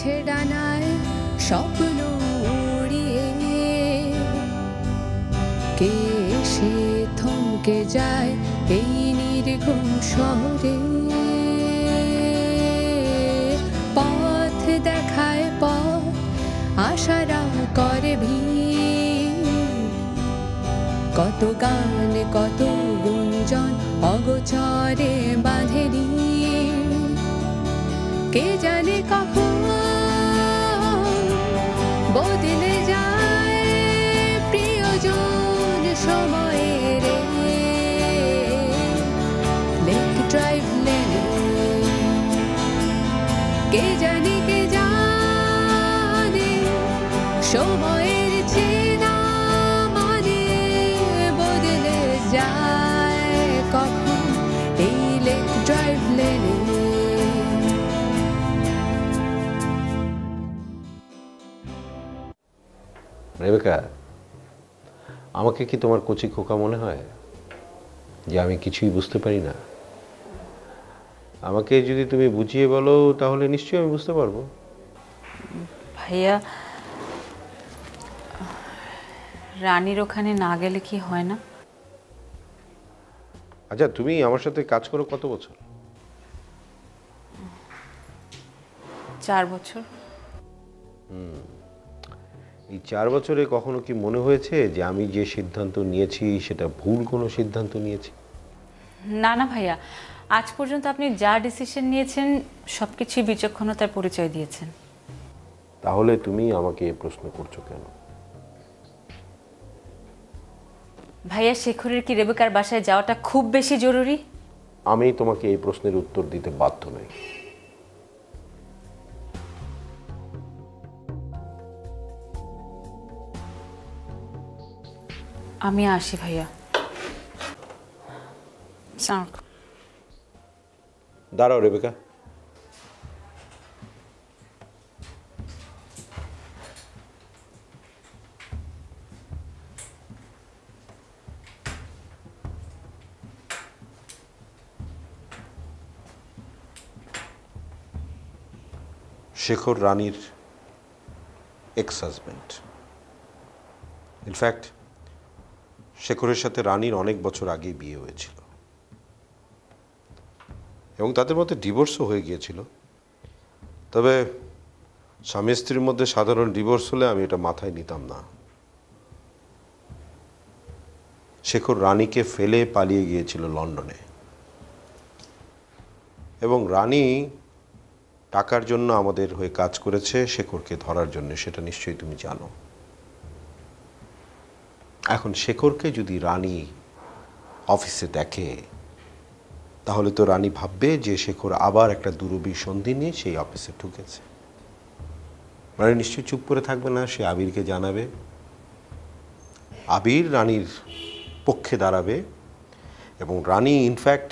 গাছে ডানায় স্বপ্ন উড়িয়ে কে সে থমকে যায় এই নির্ঘুম শহরে, পথ দেখায় পথ আশারা করে ভিড়, কত গান কত গুঞ্জন অগোচরে বাঁধেনি, কে জানে কখন বদলে যায় প্রিয়জন সময়ের লেক ড্রাইভ লেনে, কে জানে সময়ের চেনা মানে বদলে যায় কখন এই লেক ড্রাইভ লেনে। রেবেকা, আমাকে কি তোমার কচি খোকা মনে হয় যে আমি কিছুই বুঝতে পারি না? আমাকে যদি তুমি বুঝিয়ে বলো তাহলে নিশ্চয়ই আমি বুঝতে পারবো। ভাইয়া, রানীর ওখানে না গেলে কি হয় না? আচ্ছা, তুমি আমার সাথে কাজ করো কত বছর? 4 বছর। এই 4 বছরে কখনো কি মনে হয়েছে যে আমি যে সিদ্ধান্ত নিয়েছি সেটা ভুল কোনো সিদ্ধান্ত নিয়েছি? না না ভাইয়া, আজ পর্যন্ত আপনি যা ডিসিশন নিয়েছেন সবকিছুই বিচক্ষণতার পরিচয় দিয়েছেন। তাহলে তুমি আমাকে এই প্রশ্ন করছো কেন? ভাইয়া, শেখরের কি রেবেকার বাসায় যাওয়াটা খুব বেশি জরুরি? আমি তোমাকে এই প্রশ্নের উত্তর দিতে বাধ্য নই। আমি আসি ভাইয়া। দাঁড়াও রেবেকা, শেখর রানীর এক্স হাজব্যান্ড। ইনফ্যাক্ট শেখরের সাথে রানীর অনেক বছর আগেই বিয়ে হয়েছিল এবং তাদের মধ্যে ডিভোর্সও হয়ে গিয়েছিল। তবে স্বামী স্ত্রীর মধ্যে সাধারণ ডিভোর্স হলে আমি এটা মাথায় নিতাম না। শেখর রানীকে ফেলে পালিয়ে গিয়েছিল লন্ডনে এবং রানী টাকার জন্য আমাদের হয়ে কাজ করেছে শেখরকে ধরার জন্য, সেটা নিশ্চয়ই তুমি জানো। এখন শেখরকে যদি রানী অফিসে দেখে তাহলে তো রানী ভাববে যে শেখর আবার একটা দুরভিসন্ধি নিয়ে সেই অফিসে ঢুকেছে। রানী নিশ্চয়ই চুপ করে থাকবে না, সে আবিরকে জানাবে। আবির রানীর পক্ষে দাঁড়াবে এবং রানী ইনফ্যাক্ট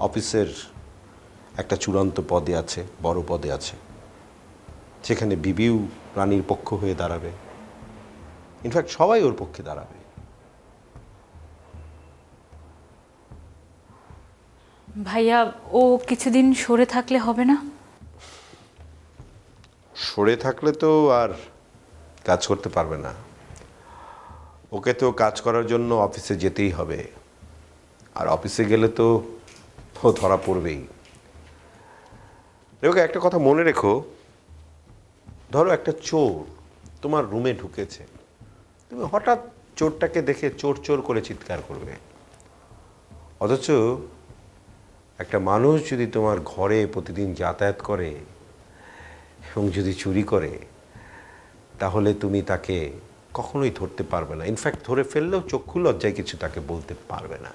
অফিসের একটা চূড়ান্ত পদে আছে, বড় পদে আছে, সেখানে বিবিও রানীর পক্ষ হয়ে দাঁড়াবে। ইনফ্যাক্ট সবাই ওর পক্ষে দাঁড়াবে। ভাইয়া, ও কিছুদিন সরে থাকলে হবে না? সরে থাকলে তো আর কাজ করতে পারবে না। ওকে তো কাজ করার জন্য অফিসে যেতেই হবে, আর অফিসে গেলে তো ও ধরা পড়বেই। ওকে একটা কথা মনে রেখো, ধরো একটা চোর তোমার রুমে ঢুকেছে, তুমি হঠাৎ চোরটাকে দেখে চোর চোর করে চিৎকার করবে। অথচ একটা মানুষ যদি তোমার ঘরে প্রতিদিন যাতায়াত করে এবং যদি চুরি করে তাহলে তুমি তাকে কখনোই ধরতে পারবে না। ইনফ্যাক্ট ধরে ফেললেও চক্ষু লজ্জায় কিছু তাকে বলতে পারবে না।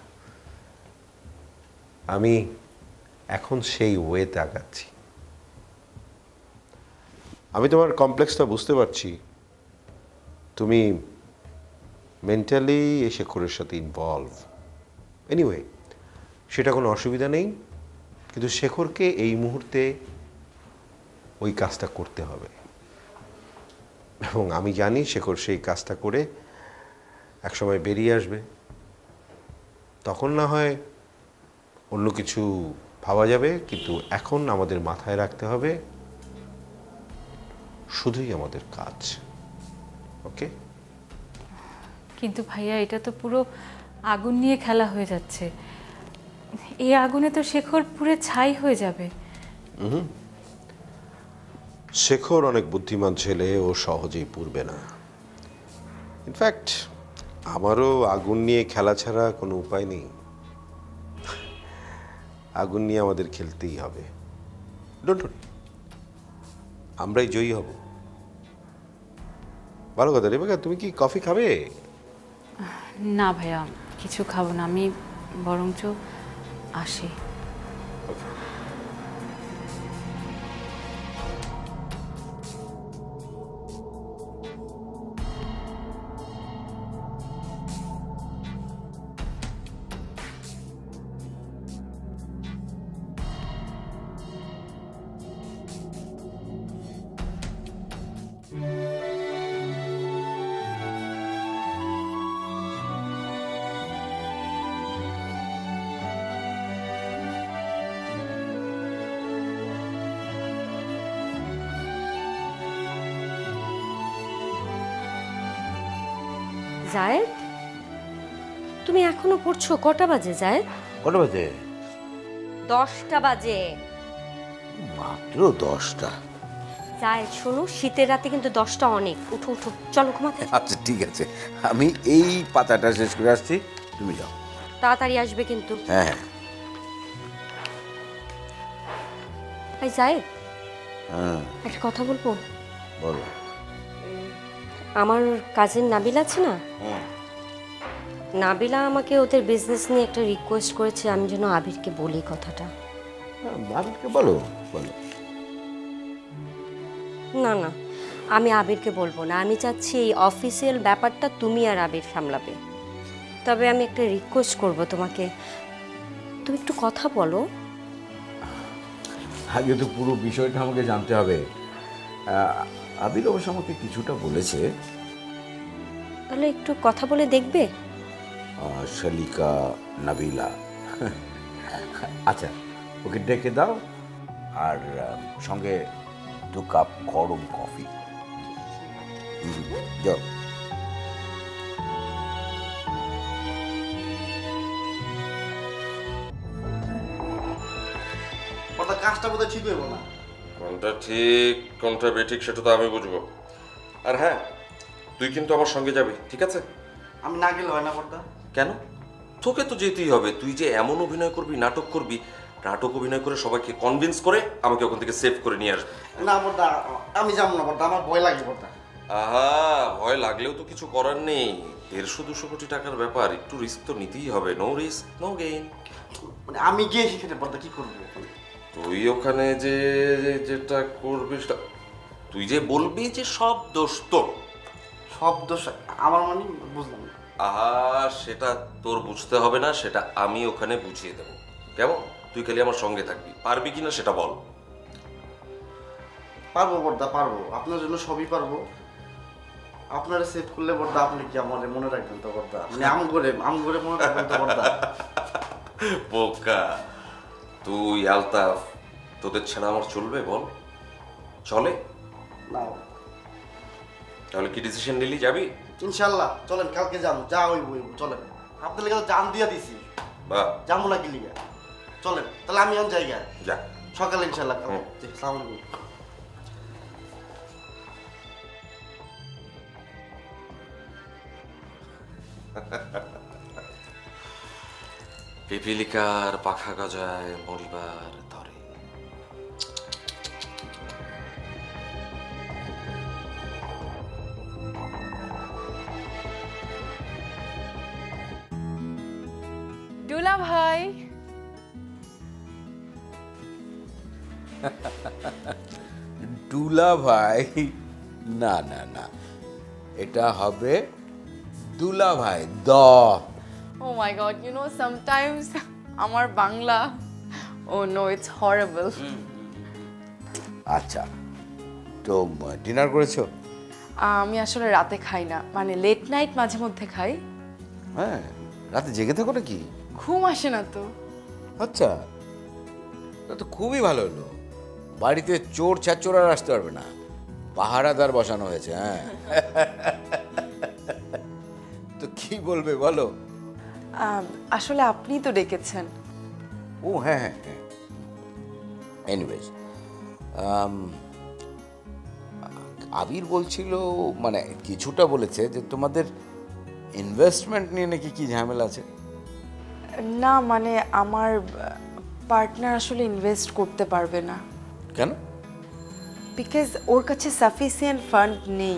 আমি এখন সেই ওয়েতে আগাচ্ছি। আমি তোমার কমপ্লেক্সটা বুঝতে পারছি। তুমি মেন্টালি শেখরের সাথে ইনভলভ। এনিওয়ে, সেটা কোনো অসুবিধা নেই, কিন্তু শেখরকে এই মুহূর্তে ওই কাজটা করতে হবে এবং আমি জানি শেখর সেই কাজটা করে একসময় বেরিয়ে আসবে। তখন না হয় অন্য কিছু ভাবা যাবে, কিন্তু এখন আমাদের মাথায় রাখতে হবে শুধুই আমাদের কাজ। ওকে? কিন্তু ভাইয়া এটা তো পুরো আগুন নিয়ে খেলা হয়ে যাচ্ছে। এই আগুনে তো শেখর পুরে ছাই হয়ে যাবে। শেখর অনেক বুদ্ধিমান ছেলে, ও সহজেই পুড়বে না। ইনফ্যাক্ট আমারও আগুন নিয়ে খেলা ছাড়া কোনো উপায় নেই। আগুন নিয়ে আমাদের খেলতেই হবে। ডোন্ট ওয়ারি, আমরাই জয়ী হব। ভালো কথা। রেবেকা, তুমি কি কফি খাবে? না ভাইয়া, কিছু খাবো না, আমি বরঞ্চ আসি। জায়েদ, তুমি এখনো পড়ছো? কটা বাজে জায়েদ? কটা বাজে? 10টা বাজে। মাত্র 10টা? জায়েদ শোনো, শীতের রাতে কিন্তু 10টা অনেক। উঠো উঠো, চলো ঘুমাতে। আচ্ছা ঠিক আছে, আমি এই পাতাটা শেষ করে আসছি, তুমি যাও। তাড়াতাড়ি আসবে কিন্তু। হ্যাঁ। এই জায়েদ, হ্যাঁ একটা কথা বলবো? বলো। আমার কাজিন নাবিলা আছে না, নাবিলা আমাকে ওদের বিজনেস নিয়ে একটা রিকোয়েস্ট করেছে, আমি যেন আবিরকে বলি কথাটা। আবিরকে বলো বলো। না না, আমি আবিরকে বলবো না। আমি চাচ্ছি এই অফিসিয়াল ব্যাপারটা তুমি আর আবির সামলাবে। তবে আমি একটা রিকোয়েস্ট করব তোমাকে, তুমি একটু কথা বলো। আগে তো পুরো বিষয়টা আমাকে জানতে হবে। আবির অবশ্য আমাকে কিছুটা বলেছে। তাহলে একটু কথা বলে দেখবে। শালিকা নাবিলা, আচ্ছা ওকে ডেকে দাও, আর সঙ্গে 2 কাপ গরম কফি। যাও। কাজটা বোধহয় ঠিক হইব না। কোনটা ঠিক কোনটা বেঠিক সেটা তো আমি বুঝবো। আর হ্যাঁ, তুই কিন্তু আমার সঙ্গে যাবি, ঠিক আছে? আমি না গেলে হয় না পর্দা? কেন? তোকে তো যেতেই হবে। তুই যে এমন অভিনয় করবি, নাটক করবি, নাটক অভিনয় করে সবাইকে কনভিন্স করে আমাকে ওখান থেকে সেভ করে নিয়ে আসবি। না পর্দা, আমি যাবো না পর্দা, আমার ভয় লাগে পর্দা। আহা, ভয় লাগলেও তো কিছু করার নেই। 150-200 কোটি টাকার ব্যাপার, একটু রিস্ক তো নিতেই হবে। No risk no gain. মানে আমি গিয়ে সেখানে পর্দা কি করবো? তুই ওখানে যে যেটা করবি তুই যে বলবি যে সব দোষ তোর। সব দোষ আমার, মানে বুঝলাম না। আহা, সেটা তোর বুঝতে হবে না, সেটা আমি ওখানে বুঝিয়ে দেবো। কেমন? তুই খালি আমার সঙ্গে থাকবি। পারবি কিনা সেটা বল। পারবো পর্দা, পারবো। আপনার জন্য সবই পারবো। আপনারা সেভ করলে পর্দা আপনি কি আমার মনে রাখবেন তো পর্দা? মানে আম করে মনে রাখবেন তো পর্দা? বোকা তুই, আলতাফ, তোদের ছাড়া আমার চলবে বল? চলে না। তাহলে কি ডিসিশন নিলি? যাবি? ইনশাল্লাহ চলেন, কালকে যাবো, যা হইব চলেন। আপনার লেগে তো জান দিয়া দিছি, বাহ, যাবো না কি লিগে? চলেন তাহলে, আমি এখন জায়গায় যা সকালে ইনশাল্লাহ। আসসালামু আলাইকুম। পিপিলিকার পাখা গজায় মরিবার ধরে। দুলা ভাই, দুলা ভাই? না না না, এটা হবে দুলা ভাই দ। oh my god, you know sometimes আমার Bangla, oh no, it's horrible. আচ্ছা, তো ডিনার করেছো? আমি আসলে রাতে খাই না, মানে লেট নাইট মাঝে মধ্যে খাই। হ্যাঁ, রাতে জেগে থাকো নাকি? ঘুম আসে না তো। আচ্ছা, তা তো খুবই ভালো হলো। বাড়িতে চোর ছাচ্চোর আর আসতে পারবে না। পাহারাদার বসানো হয়েছে। হ্যাঁ, তো কি বলবে বলো? আসলে আপনি তো ডেকেছেন। ও হ্যাঁ হ্যাঁ হ্যাঁ, এনিওয়েজ আবির বলছিল, মানে কিছুটা বলেছে যে তোমাদের ইনভেস্টমেন্ট নিয়ে নাকি কি ঝামেলা আছে। না মানে আমার পার্টনার আসলে ইনভেস্ট করতে পারবে না, কেন? বিকজ ওর কাছে সাফিসিয়েন্ট ফান্ড নেই।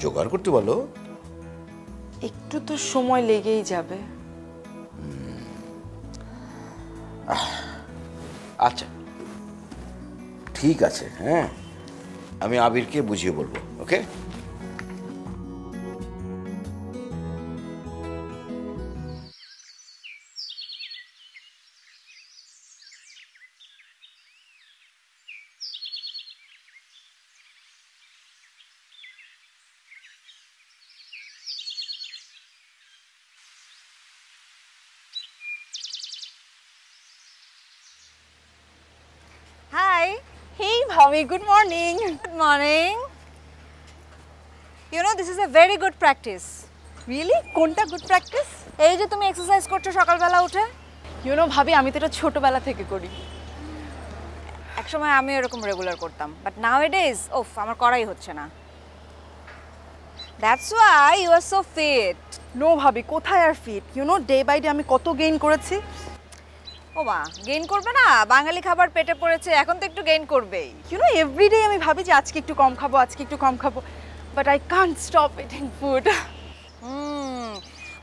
জোগাড় করতে বলো। একটু তো সময় লেগেই যাবে। আচ্ছা ঠিক আছে, হ্যাঁ আমি আবিরকে বুঝিয়ে বলবো। ওকে, Hi. Hey Bhavi, good morning. Good morning. You know, this is a very good practice. Really? কোনটা গুড প্র্যাকটিস? এই যে তুমি এক্সারসাইজ করছো সকালবেলা উঠে। ইউ নো ভাবি, আমি তো এটা ছোটবেলা থেকে করি। একসময় আমি এরকম রেগুলার করতাম, বাট নাও ইট ইজ ওফ আমার করাই হচ্ছে না। That's why you are so fit. No ভাবি, কোথায় আর ফিট? You know day by day আমি কত গেইন করেছি। ও মা, গেইন করবে না? বাঙালি খাবার পেটে পড়েছে, এখন তো একটু গেইন করবেই। ইউ নো এভরিডে আমি ভাবি যে আজকে একটু কম খাবো, আজকে একটু কম খাবো, but I can't stop eating food.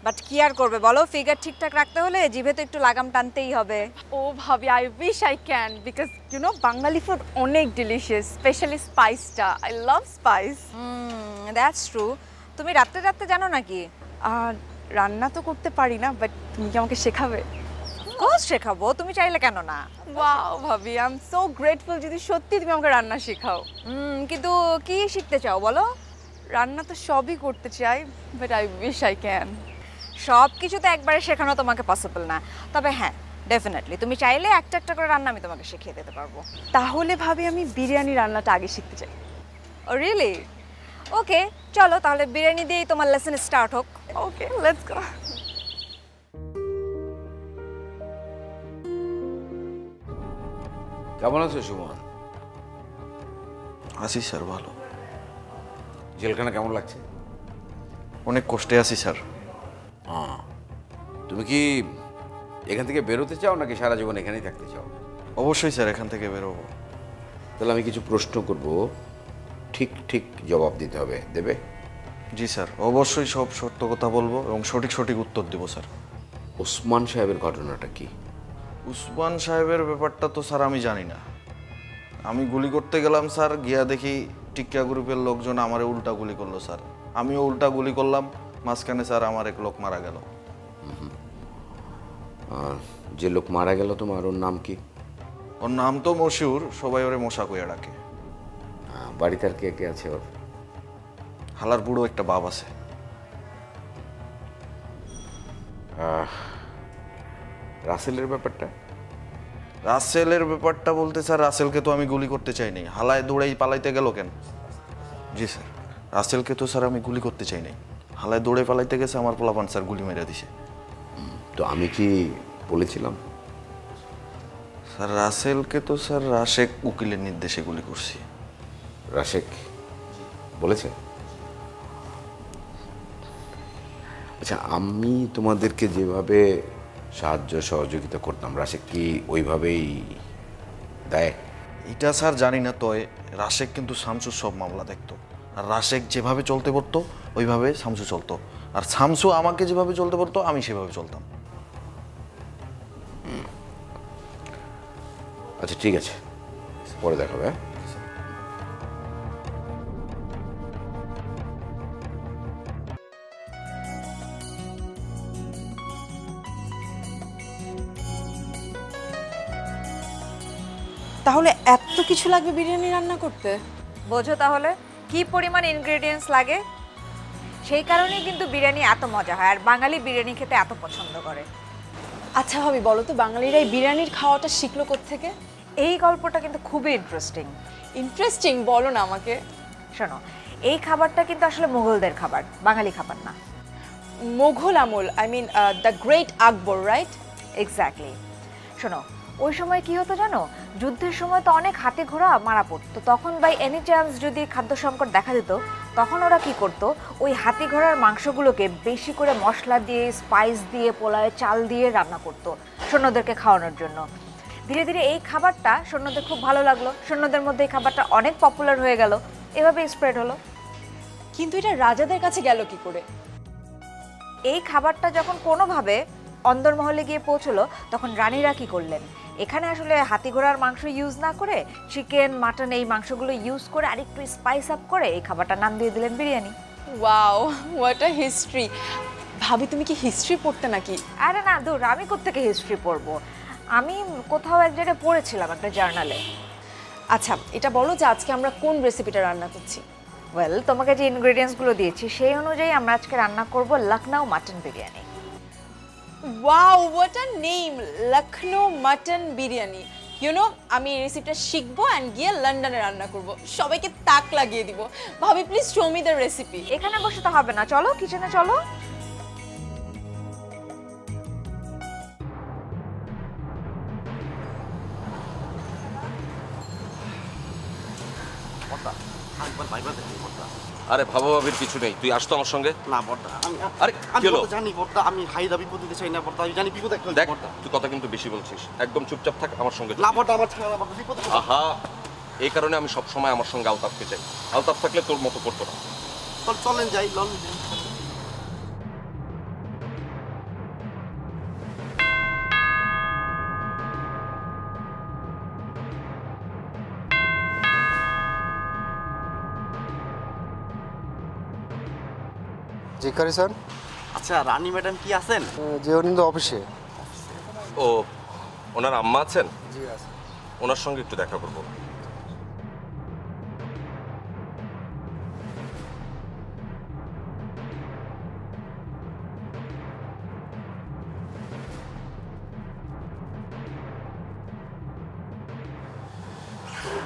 But কি আর করবে বলো, ফিগার ঠিকঠাক রাখতে হলে জিভে তো একটু লাগাম টানতেই হবে। ও ভাবি, I wish I can, because you know Bengali food অনেক ডিলিশিয়াস, স্পেশালি স্পাইসটা। I love spice. That's true. তুমি রাত্রে রাত্রে জানো নাকি? আর রান্না তো করতে পারি না, বাট তুমি কি আমাকে শেখাবে? কোর্স শেখাবো, তুমি চাইলে কেন না। ওয়াও ভাবি, আই এম সো গ্রেটফুল যদি সত্যি তুমি আমাকে রান্না শেখাও। কিন্তু কি শিখতে চাও বলো? রান্না তো সবই করতে চাই, but I wish I can. সব কিছু তো একবারে শেখানো তোমাকে পসিবল না, তবে হ্যাঁ ডেফিনেটলি তুমি চাইলে একটা একটা করে রান্না আমি তোমাকে শিখিয়ে দিতে পারবো। তাহলে ভাবি আমি বিরিয়ানি রান্নাটা আগে শিখতে চাই। ও রিয়েলি? ওকে চলো তাহলে বিরিয়ানি দিয়েই তোমার লেসন স্টার্ট হোক। ওকে, লেটস গো। কেমন আছো সুমন? আছি স্যার, ভালো। জেলখানা কেমন লাগছে? অনেক কষ্টে আছি স্যার। তুমি কি এখান থেকে বেরোতে চাও নাকি সারা জীবন এখানেই থাকতে চাও? অবশ্যই স্যার, এখান থেকে বেরোবো। তাহলে আমি কিছু প্রশ্ন করব, ঠিক ঠিক জবাব দিতে হবে, দেবে? জি স্যার, অবশ্যই সব সত্য কথা বলবো এবং সঠিক সঠিক উত্তর দেবো স্যার। ওসমান সাহেবের ঘটনাটা কি? উসমান সাহেবের ব্যাপারটা তো স্যার আমি জানি না। আমি গুলি করতে গেলাম স্যার, গিয়া দেখি টিক্কা গ্রুপের লোকজন আমারে উল্টা গুলি করলো স্যার। আমিও উল্টা গুলি করলাম, মাঝখানে স্যার আমার এক লোক মারা গেল। আর যে লোক মারা গেল তোমার, ওর নাম কি? ওর নাম তো মশিউর, সবাই ওরে মশা কইয়া ডাকে। বাড়িতে আর কে কে আছে ওর? হালার বুড়ো একটা বাপ আছে। রাসেলের ব্যাপারটা? রাসেলের ব্যাপারটা বলতে স্যার, রাসেলকে তো আমি গুলি করতে চাইনি। হালায় দৌড়াই পালাইতে গেল কেন? জি স্যার, রাসেলকে তো স্যার আমি গুলি করতে চাইনি। হালায় দৌড়ে পালাইতে গেছে, আমার পোলাপান স্যার গুলি মেরে দিছে। তো আমি কি বলেছিলাম? স্যার রাসেলকে তো স্যার রাশেক উকিলের নির্দেশে গুলি করছি। রাশেক বলেছে? আচ্ছা, আমি তোমাদেরকে যেভাবে সাহায্য সহযোগিতা করতাম, রাশেক কি ওইভাবেই দেয়? এটা স্যার জানি না, তবে রাশেক কিন্তু শামসুর সব মামলা দেখতো। আর রাশেক যেভাবে চলতে পারতো ওইভাবে শামসু চলতো, আর শামসু আমাকে যেভাবে চলতে পারতো আমি সেভাবে চলতাম। আচ্ছা ঠিক আছে, পরে দেখাবে। হ্যাঁ, তাহলে এত কিছু লাগবে বিরিয়ানি রান্না করতে? বোঝো তাহলে কি পরিমাণ ইনগ্রেডিয়েন্টস লাগে। সেই কারণেই কিন্তু বিরিয়ানি এত মজা হয়, আর বাঙালি বিরিয়ানি খেতে এত পছন্দ করে। আচ্ছা ভাবি, বলো তো বাঙালিরা এই বিরিয়ানির খাওয়াটা শিখলো কোত্থেকে? এই গল্পটা কিন্তু খুবই ইন্টারেস্টিং। ইন্টারেস্টিং, বলো না আমাকে। শোনো, এই খাবারটা কিন্তু আসলে মুঘলদের খাবার, বাঙালি খাবার না। মোঘল আমল, I mean the great Akbar, right? Exactly. শোনো, ওই সময় কি হতো জানো, যুদ্ধের সময় তো অনেক হাতি ঘোড়া মারা পড়তো, তখন বাই এনি চান্স যদি খাদ্য সংকট দেখা দিত, তখন ওরা কি করতো, ওই হাতি ঘোড়ার মাংসগুলোকে বেশি করে মশলা দিয়ে, স্পাইস দিয়ে, পোলাওয়ে চাল দিয়ে রান্না করতো সৈন্যদেরকে খাওয়ানোর জন্য। ধীরে ধীরে এই খাবারটা সৈন্যদের খুব ভালো লাগলো, সৈন্যদের মধ্যে এই খাবারটা অনেক পপুলার হয়ে গেল, এভাবে স্প্রেড হলো। কিন্তু এটা রাজাদের কাছে গেল কি করে? এই খাবারটা যখন কোনোভাবে অন্দরমহলে গিয়ে পৌঁছলো, তখন রানীরা কি করলেন, এখানে আসলে হাতি ঘোড়ার মাংস ইউজ না করে চিকেন, মাটন এই মাংসগুলো ইউজ করে আরেকটু স্পাইস আপ করে এই খাবারটার নাম দিয়ে দিলেন biryani. Wow, what a history. ভাবি, তুমি কি হিস্ট্রি পড়তে নাকি? আরে না দূর, আমি কোত্থেকে হিস্ট্রি পড়বো, আমি কোথাও এক জায়গায় পড়েছিলাম একটা জার্নালে। আচ্ছা, এটা বলো যে আজকে আমরা কোন রেসিপিটা রান্না করছি? ওয়েল, তোমাকে যে ইনগ্রেডিয়েন্টসগুলো দিয়েছি সেই অনুযায়ী আমরা আজকে রান্না করব Lucknow mutton biryani. Wow, what a name, Lucknow mutton biryani. You know, আমি এই রেসিপিটা শিখবো অ্যান্ড গিয়ে লন্ডনে রান্না করব, সবাইকে তাক লাগিয়ে দিব। ভাবি, please show me the recipe. এখানে বসে তো হবে না, চলো কিচেনে চলো। আরে ভাবা ভাবির কিছু নেই, তুই আসতো আমার সঙ্গে। না বড়দা, আরে আমি কি হলো? তো জানি বড়দা, আমি হাইদা বিপদ দিতে চাই না বড়দা, আমি জানি বিপদ একটা দেখ, বড়দা। তুই কথা কিন্তু বেশি বলছিস, একদম চুপচাপ থাক আমার সঙ্গে। না বড়দা, আমার ছাড়া বড়দা বিপদ। আহা, এই কারণে আমি সব সময় আমার সঙ্গে আলতাফকে চাই। আলতাফ থাকলে তোর মতো করতো না। চলেন যাই লন্ডন। জি কারি স্যার। আচ্ছা, রানী ম্যাডাম কি আছেন? যে উনি তো অফিসে। ও, ওনার আম্মা আছেন? জি আছে। ওনার সঙ্গে একটু দেখা করবো।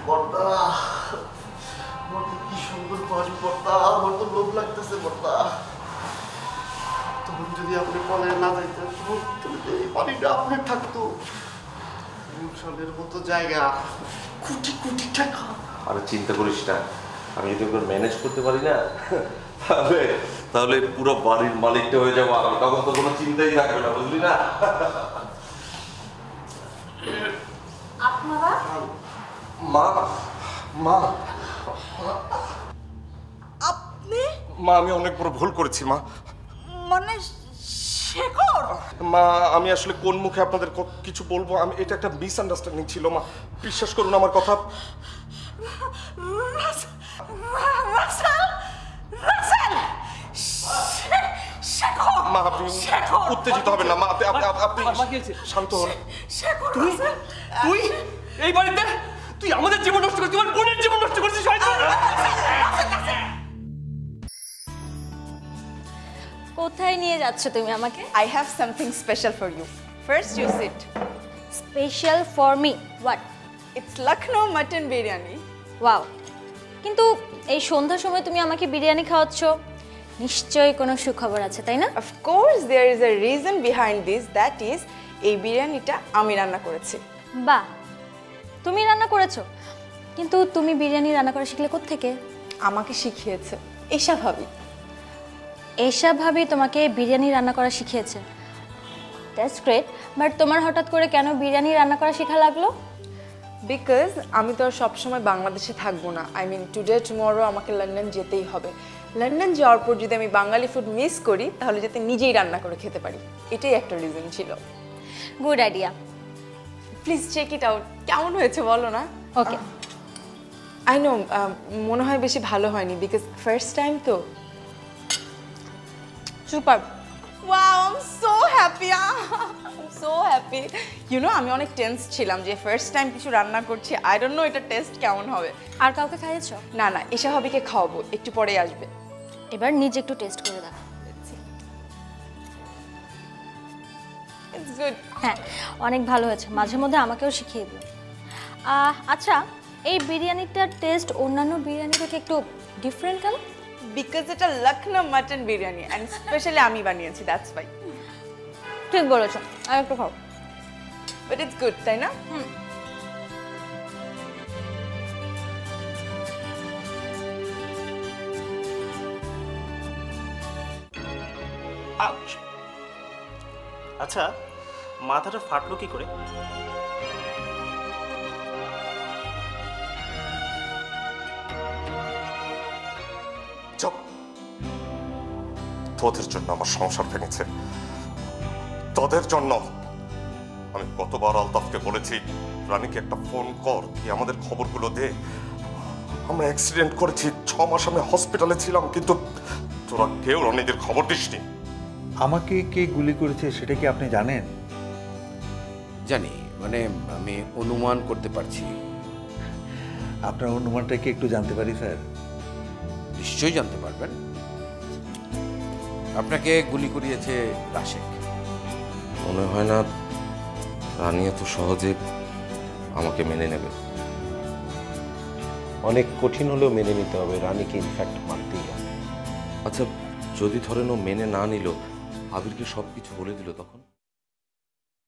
বড়দা, আমার তো কি সুন্দর বাড়ি বড়দা, আমার তো লোভ লাগতেছে বড়দা। তখন যদি আপনি বলে না যাইতেন, তখন এই বাড়িটা আপনার থাকতো। গুলশানের মতো জায়গা, কোটি কোটি টাকা। আরে চিন্তা করিস না, আমি যদি ওগুলো ম্যানেজ করতে পারি না, তাহলে তাহলে পুরো বাড়ির মালিকটা হয়ে যাবো আমি, তখন তো কোনো চিন্তাই থাকবে না, বুঝলি না? মা, মা, আপনি? মা, আমি অনেক বড় ভুল করেছি মা। মানে শেখর? মা, আমি আসলে কোন মুখে আপনাদের কিছু বলবো, আমি এটা একটা মিসআন্ডারস্ট্যান্ডিং ছিল মা, বিশ্বাস করুন আমার কথা। মা, আপনি উত্তেজিত হবেন না মা, আপনি শান্ত হন। তুই এই বাড়িতে তুই আমাদের জীবন নষ্ট করছিস, আমার বোনের জীবন নষ্ট করছিস। কোথায় নিয়ে যাচ্ছ তুমি আমাকে? I have something special for you. First you sit. Special for me? What? It's Lucknow mutton biryani. Wow, কিন্তু এই সন্ধ্যার সময় তুমি আমাকে বিরিয়ানি খাওয়াচ্ছ, নিশ্চয়ই কোনো সুখবর আছে, তাই না? Of course there is a reason behind this, that is এই বিরিয়ানিটা আমি রান্না করেছি। বাহ, তুমি রান্না করেছো? কিন্তু তুমি বিরিয়ানি রান্না করা শিখলে কোত্থেকে? আমাকে শিখিয়েছে এশা ভাবি। এশা ভাবি তোমাকে বিরিয়ানি রান্না করা শিখিয়েছে? দ্যাটস গ্রেট, বাট তোমার হঠাৎ করে কেন বিরিয়ানি রান্না করা শেখা লাগলো? বিকজ আমি তো আর সবসময় বাংলাদেশে থাকবো না। আই মিন টুডে টুমরো আমাকে লন্ডন যেতেই হবে। লন্ডন যাওয়ার পর যদি আমি বাঙালি ফুড মিস করি, তাহলে যাতে নিজেই রান্না করে খেতে পারি, এটাই একটা রিজন ছিল। Good idea. Please check it out. কেমন হয়েছে বলো না? ওকে। আই নো মনে হয় বেশি ভালো হয়নি, বিকজ ফার্স্ট টাইম তো। Super. Wow, I am so happy, I am so happy. You know, আমি অনেক টেন্স ছিলাম যে ফার্স্ট টাইম কিছু রান্না করছি, আই ডোন্ট নো এটা টেস্ট কেমন হবে। আর কাউকে খাইয়েছো? না না, এশা ভাবিকে খাওয়াবো, একটু পরেই আসবে। এবার নিজে একটু টেস্ট করে দেখো। It's good. হ্যাঁ, অনেক ভালো হয়েছে, মাঝে মধ্যে আমাকেও শিখিয়ে দিও। আচ্ছা, এই বিরিয়ানিটার টেস্ট অন্যান্য বিরিয়ানি থেকে একটু ডিফারেন্ট কেন? বিকজ এটা Lucknow mutton biryani and specially আমি বানিয়েছি, দ্যাটস ওয়াই। ঠিক বলেছো, আর একটু খাও। বাট ইটস গুড, তাই না? আচ্ছা, মাথাটা ফাটলো কি করে? চুপ! তোদের জন্য আমার সংসার ভেঙেছে, তোদের জন্য। আমি কতবার আলতাফকে বলেছি রানীকে একটা ফোন কর, কি আমাদের খবরগুলো দে। আমরা অ্যাক্সিডেন্ট করেছি, 6 মাস আমি হসপিটালে ছিলাম, কিন্তু তোরা কেউ রানীদের খবর দিসনি। আমাকে কে গুলি করেছে সেটা কি আপনি জানেন? জানি, মানে আমি অনুমান করতে পারছি। আপনার অনুমানটা কি একটু জানতে পারি স্যার? নিশ্চয়ই জানতে পারবেন। আপনাকে গুলি করিয়েছে রাশেক। মনে হয় না রানী এত সহজে আমাকে মেনে নেবে। অনেক কঠিন হলেও মেনে নিতে হবে, রানীকে ইনফ্যাক্ট মানতেই হবে। আচ্ছা, যদি ধরেন ও মেনে না নিল, আবিরকে সব কিছু বলে দিল, তখন?